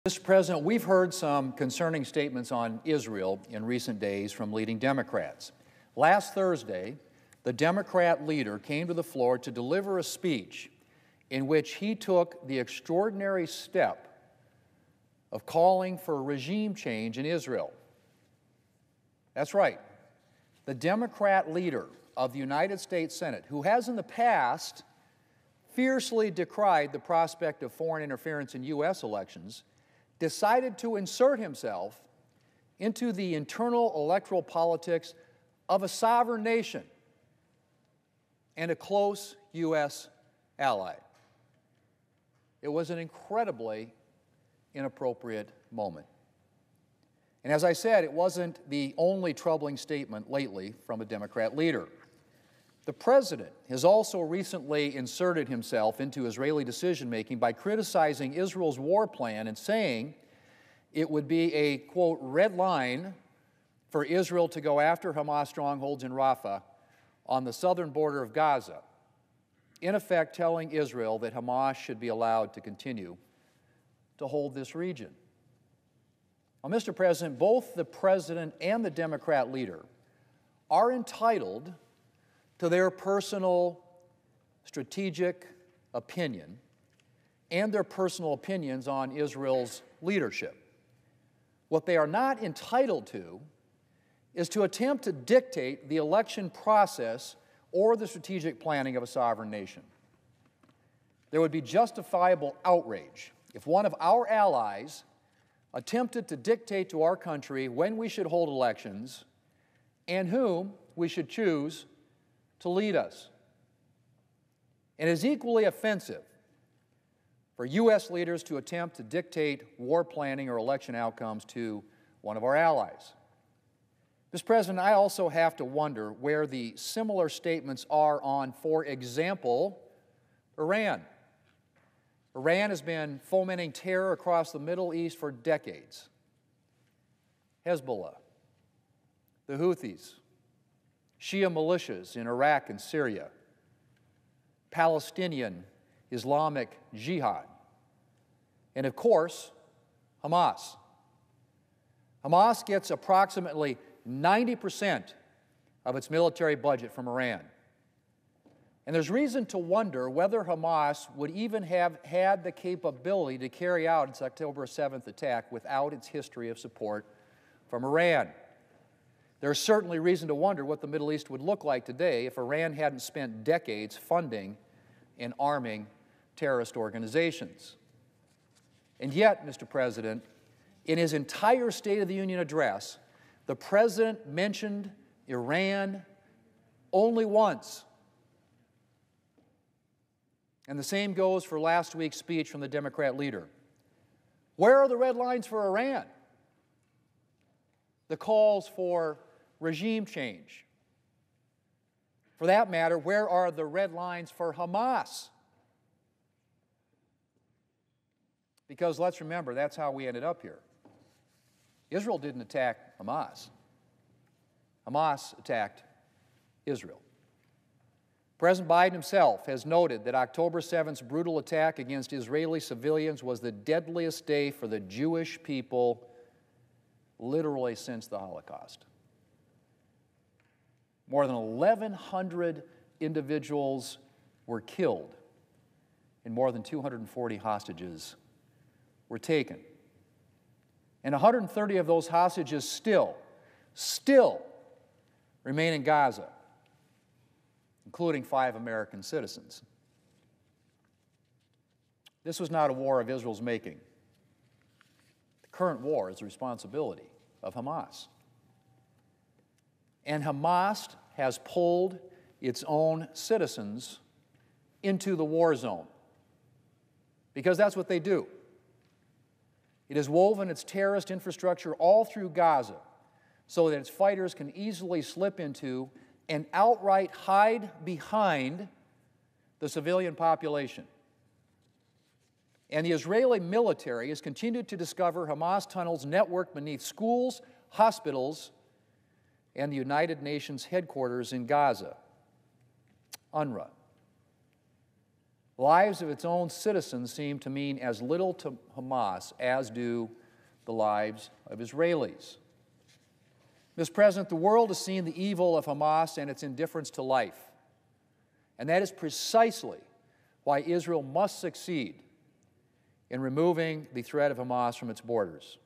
Mr. President, we've heard some concerning statements on Israel in recent days from leading Democrats. Last Thursday, the Democrat leader came to the floor to deliver a speech in which he took the extraordinary step of calling for regime change in Israel. That's right. The Democrat leader of the United States Senate, who has in the past fiercely decried the prospect of foreign interference in U.S. elections, decided to insert himself into the internal electoral politics of a sovereign nation and a close U.S. ally. It was an incredibly inappropriate moment. And as I said, it wasn't the only troubling statement lately from a Democrat leader. The President has also recently inserted himself into Israeli decision-making by criticizing Israel's war plan and saying it would be a, quote, red line for Israel to go after Hamas strongholds in Rafah on the southern border of Gaza, in effect telling Israel that Hamas should be allowed to continue to hold this region. Now, Mr. President, both the President and the Democrat leader are entitled to their personal strategic opinion and their personal opinions on Israel's leadership. What they are not entitled to is to attempt to dictate the election process or the strategic planning of a sovereign nation. There would be justifiable outrage if one of our allies attempted to dictate to our country when we should hold elections and whom we should choose to lead us. And it is equally offensive for U.S. leaders to attempt to dictate war planning or election outcomes to one of our allies. Mr. President, I also have to wonder where the similar statements are on, for example, Iran. Iran has been fomenting terror across the Middle East for decades. Hezbollah, the Houthis, Shia militias in Iraq and Syria, Palestinian Islamic Jihad, and of course, Hamas. Hamas gets approximately 90% of its military budget from Iran. And there's reason to wonder whether Hamas would even have had the capability to carry out its October 7th attack without its history of support from Iran. There's certainly reason to wonder what the Middle East would look like today if Iran hadn't spent decades funding and arming terrorist organizations. And yet, Mr. President, in his entire State of the Union address, the President mentioned Iran only once. And the same goes for last week's speech from the Democrat leader. Where are the red lines for Iran? The calls for regime change. For that matter, where are the red lines for Hamas? Because let's remember, that's how we ended up here. Israel didn't attack Hamas. Hamas attacked Israel. President Biden himself has noted that October 7th's brutal attack against Israeli civilians was the deadliest day for the Jewish people literally since the Holocaust. More than 1,100 individuals were killed and more than 240 hostages were taken. And 130 of those hostages still remain in Gaza, including 5 American citizens. This was not a war of Israel's making. The current war is the responsibility of Hamas. And Hamas has pulled its own citizens into the war zone, because that's what they do. It has woven its terrorist infrastructure all through Gaza so that its fighters can easily slip into and outright hide behind the civilian population. And the Israeli military has continued to discover Hamas tunnels networked beneath schools, hospitals, and the United Nations headquarters in Gaza, UNRWA. lives of its own citizens seem to mean as little to Hamas as do the lives of Israelis. Mr. President, the world has seen the evil of Hamas and its indifference to life. And that is precisely why Israel must succeed in removing the threat of Hamas from its borders.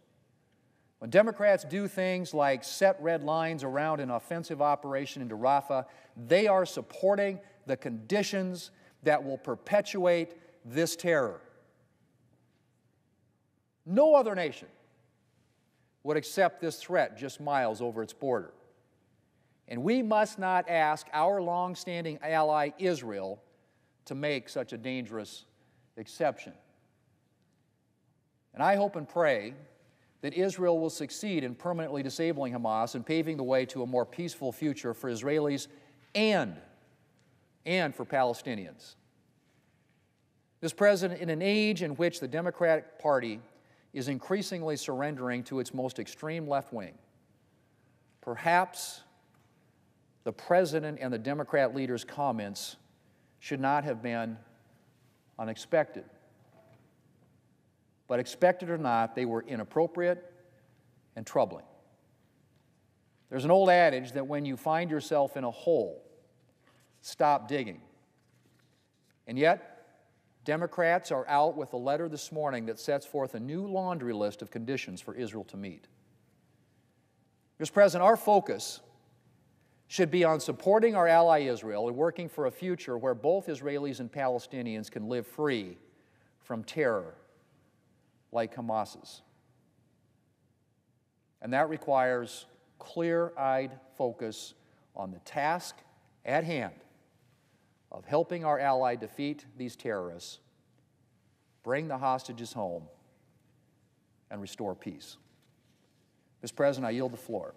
When Democrats do things like set red lines around an offensive operation into Rafah, they are supporting the conditions that will perpetuate this terror. No other nation would accept this threat just miles over its border. And we must not ask our long-standing ally Israel to make such a dangerous exception. And I hope and pray that Israel will succeed in permanently disabling Hamas and paving the way to a more peaceful future for Israelis and for Palestinians. Mr. President, in an age in which the Democratic Party is increasingly surrendering to its most extreme left wing, perhaps the President and the Democrat leader's comments should not have been unexpected. But expected or not, they were inappropriate and troubling. There's an old adage that when you find yourself in a hole, stop digging. And yet, Democrats are out with a letter this morning that sets forth a new laundry list of conditions for Israel to meet. Mr. President, our focus should be on supporting our ally Israel and working for a future where both Israelis and Palestinians can live free from terror like Hamas's. And that requires clear-eyed focus on the task at hand of helping our ally defeat these terrorists, bring the hostages home, and restore peace. Mr. President, I yield the floor.